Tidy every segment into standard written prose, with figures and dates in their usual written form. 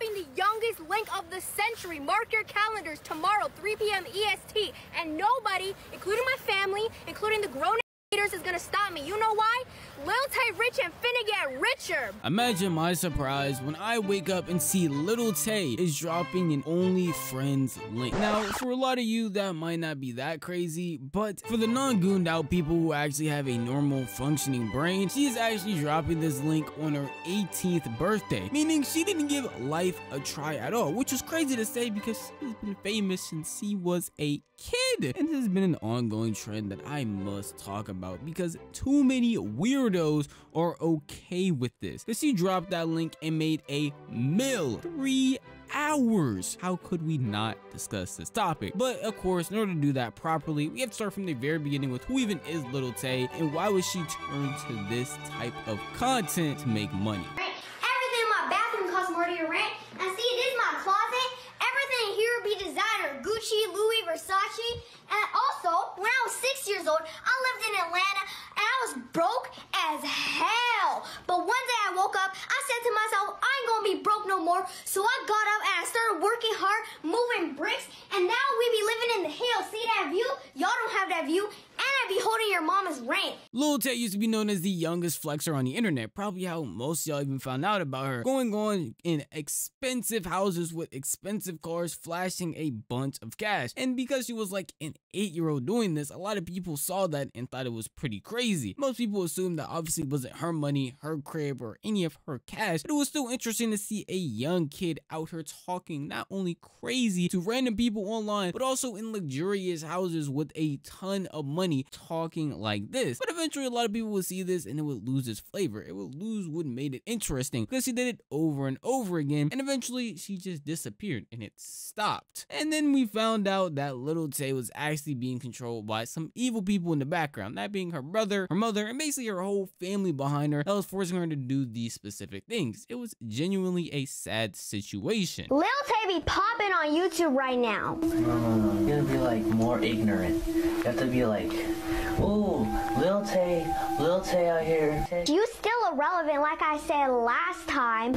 dropping the youngest link of the century. Mark your calendars, tomorrow, 3 p.m. EST. And nobody, including my family, including the grown haters, is gonna stop me. You know why? Lil Tay rich and finna get richer. Imagine my surprise when I wake up and see Lil Tay is dropping an Only Friends link. Now, for a lot of you, that might not be that crazy, but for the non-gooned out people who actually have a normal functioning brain, she is actually dropping this link on her 18th birthday, meaning she didn't give life a try at all, which is crazy to say because she's been famous since she was a kid. And this has been an ongoing trend that I must talk about because too many weirdos are okay with this. Because she dropped that link and made a mill. 3 hours. How could we not discuss this topic? But of course, in order to do that properly, we have to start from the very beginning with who even is Lil Tay and why would she turn to this type of content to make money. Everything in my bathroom costs more to your rent. And see, this is my closet. Everything here would be designer. Gucci, Louis, Versace. And also, when I was 6 years old, I lived in Atlanta and I was broke as hell. But one day I woke up, I said to myself, I ain't gonna be broke no more. So I got up and I started working hard, moving bricks, and now we be living in the hills. See that view? Y'all don't have that view. And I be holding your mama's rent. Lil Tay used to be known as the youngest flexer on the internet, probably how most y'all even found out about her. Going on in expensive houses with expensive cars, flashing a bunch of cash. And because she was like an 8-year-old doing this, a lot of people saw that and thought it was pretty crazy. Most people assumed that obviously it wasn't her money, her crib, or any of her cash, but it was still interesting to see a young kid out here talking not only crazy to random people online, but also in luxurious houses with a ton of money talking like this. But eventually a lot of people would see this and it would lose its flavor. It would lose what made it interesting because she did it over and over again, and eventually she just disappeared and it stopped. And then we found out that Lil Tay was actually being controlled by some evil people in the background, that being her brother, her mother, and basically her whole family behind her that was forcing her to do these specific things. It was genuinely a sad situation. Lil Tay be popping on YouTube right now. No. You gotta be like more ignorant. You have to be like, ooh, Lil Tay out here. You still irrelevant like I said last time.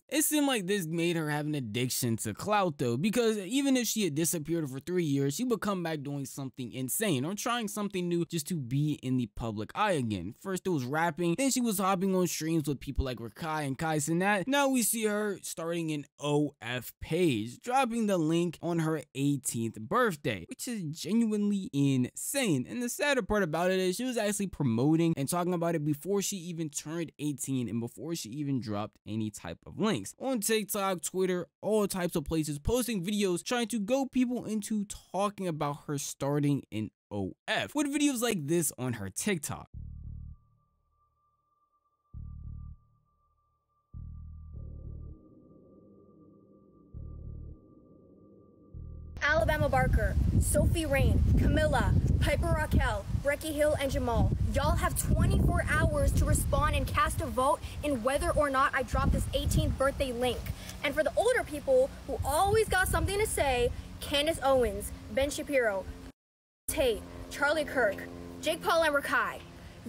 It seemed like this made her have an addiction to clout though, because even if she had disappeared for 3 years, she would come back doing something insane or trying something new just to be in the public eye again. First it was rapping, then she was hopping on streams with people like Rakai and Kai Cenat. Now we see her starting an OF page, dropping the link on her 18th birthday, which is genuinely insane. And the sadder part about it is she was actually promoting and talking about it before she even turned 18 and before she even dropped any type of link. On TikTok, Twitter, all types of places, posting videos trying to go people into talking about her starting in OF, with videos like this on her TikTok. Alabama Barker, Sophie Rain, Camilla, Piper Raquel, Brecky Hill, and Jamal. Y'all have 24 hours to respond and cast a vote in whether or not I drop this 18th birthday link. And for the older people who always got something to say, Candace Owens, Ben Shapiro, Tate, Charlie Kirk, Jake Paul, and Rakai.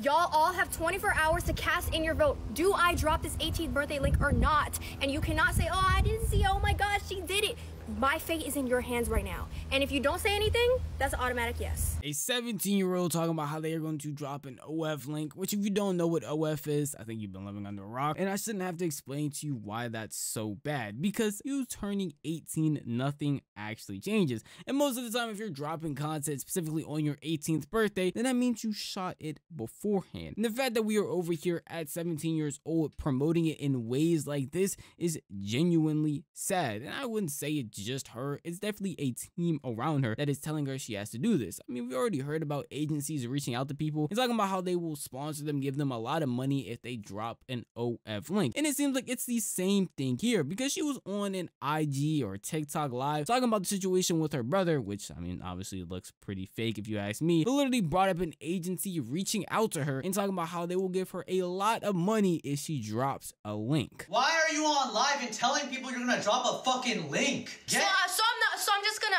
Y'all all have 24 hours to cast in your vote. Do I drop this 18th birthday link or not? And you cannot say, oh, I didn't see, oh my gosh, she did it. My fate is in your hands right now. And if you don't say anything, that's an automatic yes. A 17-year-old talking about how they are going to drop an OF link, which if you don't know what OF is, I think you've been living under a rock. And I shouldn't have to explain to you why that's so bad, because you turning 18, nothing actually changes. And most of the time, if you're dropping content specifically on your 18th birthday, then that means you shot it beforehand. And the fact that we are over here at 17 years old promoting it in ways like this is genuinely sad. And I wouldn't say it just her, it's definitely a team around her that is telling her she has to do this. I mean, we already heard about agencies reaching out to people and talking about how they will sponsor them, give them a lot of money if they drop an OF link. And it seems like it's the same thing here, because she was on an IG or TikTok live talking about the situation with her brother, which I mean obviously looks pretty fake if you ask me, but literally brought up an agency reaching out to her and talking about how they will give her a lot of money if she drops a link. Why are you on live and telling people you're gonna drop a fucking link?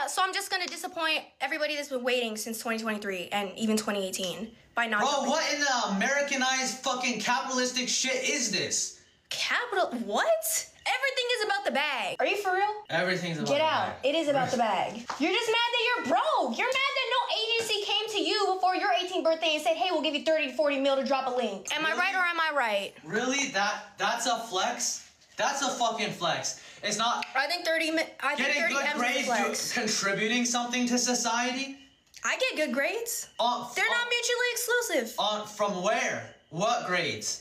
So I'm just gonna disappoint everybody that's been waiting since 2023 and even 2018 by not. Bro, what in the Americanized fucking capitalistic shit is this? Capital, what? Everything is about the bag. Are you for real? Everything's about Get the out. bag. It is about the bag. You're just mad that you're broke. You're mad that no agency came to you before your 18th birthday and said, hey, we'll give you 30 to 40 mil to drop a link. Am I right or am I right? Really? That's a flex? That's a fucking flex. It's not. I think 30 M's Getting is good a grades, flex. contributing something to society? I get good grades. They're not mutually exclusive. From where? What grades?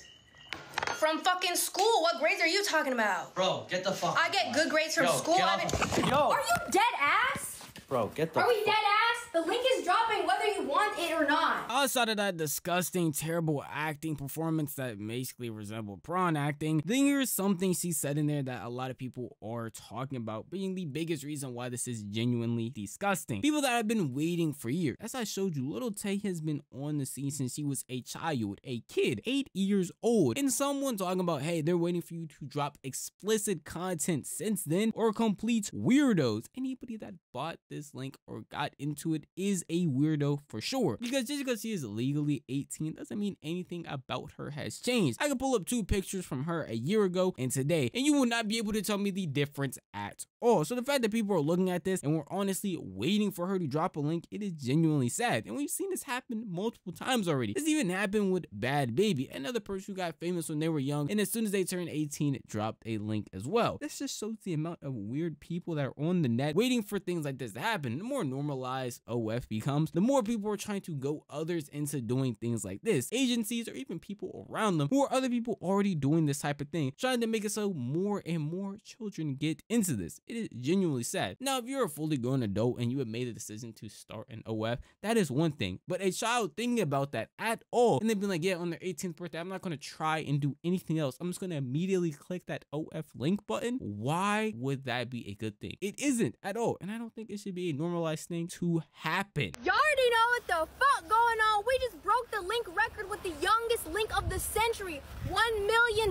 From fucking school. What grades are you talking about? Bro, get the fuck. I get good grades from school. Yo. Are you dead ass? Bro, get the Are we dead ass? The link is dropping whether you want it or not. Outside of that disgusting, terrible acting performance that basically resembled prawn acting, then here's something she said in there that a lot of people are talking about being the biggest reason why this is genuinely disgusting. People that have been waiting for years. As I showed you, Lil Tay has been on the scene since she was a child, a kid, 8 years old. And someone talking about, hey, they're waiting for you to drop explicit content since then, or complete weirdos. Anybody that bought this link or got into it is a weirdo for sure, because just because she is legally 18 doesn't mean anything about her has changed. I can pull up 2 pictures from her a year ago and today, and you will not be able to tell me the difference at all. So the fact that people are looking at this and we're honestly waiting for her to drop a link, it is genuinely sad. And we've seen this happen multiple times already. This even happened with Bad Baby, another person who got famous when they were young, and as soon as they turned 18, it dropped a link as well. This just shows the amount of weird people that are on the net waiting for things like this to happen. The more normalized OF becomes, the more people are trying to go others into doing things like this. Agencies or even people around them who are other people already doing this type of thing, trying to make it so more and more children get into this. It is genuinely sad. Now, if you're a fully grown adult and you have made a decision to start an OF, that is one thing. But a child thinking about that at all, and they've been like, yeah, on their 18th birthday, I'm not going to try and do anything else. I'm just going to immediately click that OF link button. Why would that be a good thing? It isn't at all. And I don't think it should be a normalized thing to happen. Y'all already know what the fuck going on. We just broke the link record with the youngest link of the century. $1 million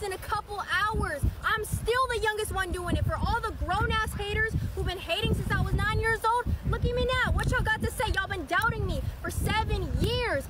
in a couple hours. I'm still the youngest one doing it. For all the grown-ass haters who've been hating since I was 9 years old, look at me now. What y'all got to say? Y'all been doubting me for 7 years.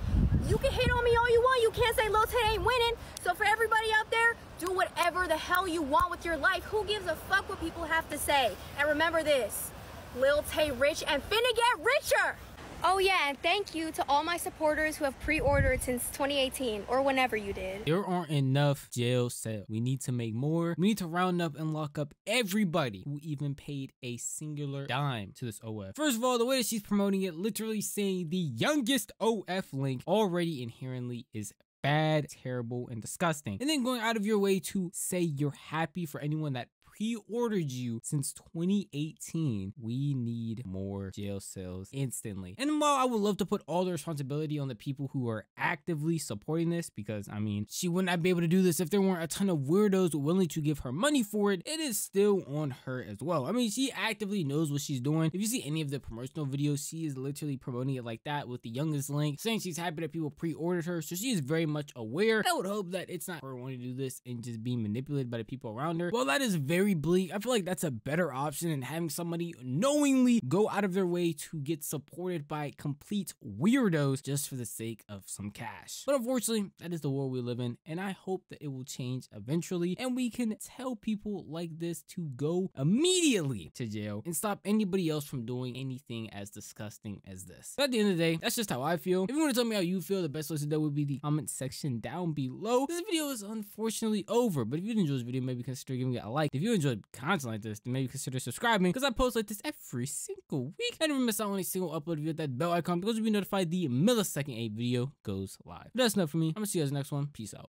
You can hate on me all you want. You can't say Lil Tay ain't winning. So for everybody out there, do whatever the hell you want with your life. Who gives a fuck what people have to say? And remember this, Lil Tay rich and finna get richer. Oh yeah, and thank you to all my supporters who have pre-ordered since 2018 or whenever you did. There aren't enough jail cells. We need to make more. We need to round up and lock up everybody who even paid a singular dime to this OF. First of all, the way that she's promoting it, literally saying the youngest OF link already inherently is bad, terrible, and disgusting. And then going out of your way to say you're happy for anyone that pre-ordered you since 2018. We need more jail cells instantly. And while I would love to put all the responsibility on the people who are actively supporting this, because I mean, she would not be able to do this if there weren't a ton of weirdos willing to give her money for it, it is still on her as well. I mean, she actively knows what she's doing. If you see any of the promotional videos, she is literally promoting it like that with the youngest link, saying she's happy that people pre-ordered her, so she is very much aware. I would hope that it's not her wanting to do this and just being manipulated by the people around her. Well, that is very bleak. I feel like that's a better option than having somebody knowingly go out of their way to get supported by complete weirdos just for the sake of some cash. But unfortunately, that is the world we live in, and I hope that it will change eventually and we can tell people like this to go immediately to jail and stop anybody else from doing anything as disgusting as this. But at the end of the day, that's just how I feel. If you want to tell me how you feel, the best place to do would be the comment section down below. This video is unfortunately over, but if you did enjoy this video, maybe consider giving it a like. If you enjoyed content like this, then maybe consider subscribing, because I post like this every single week. And never miss out on a single upload. If you hit that bell icon, because you'll be notified the millisecond a video goes live. But that's enough for me. I'm gonna see you guys next one. Peace out.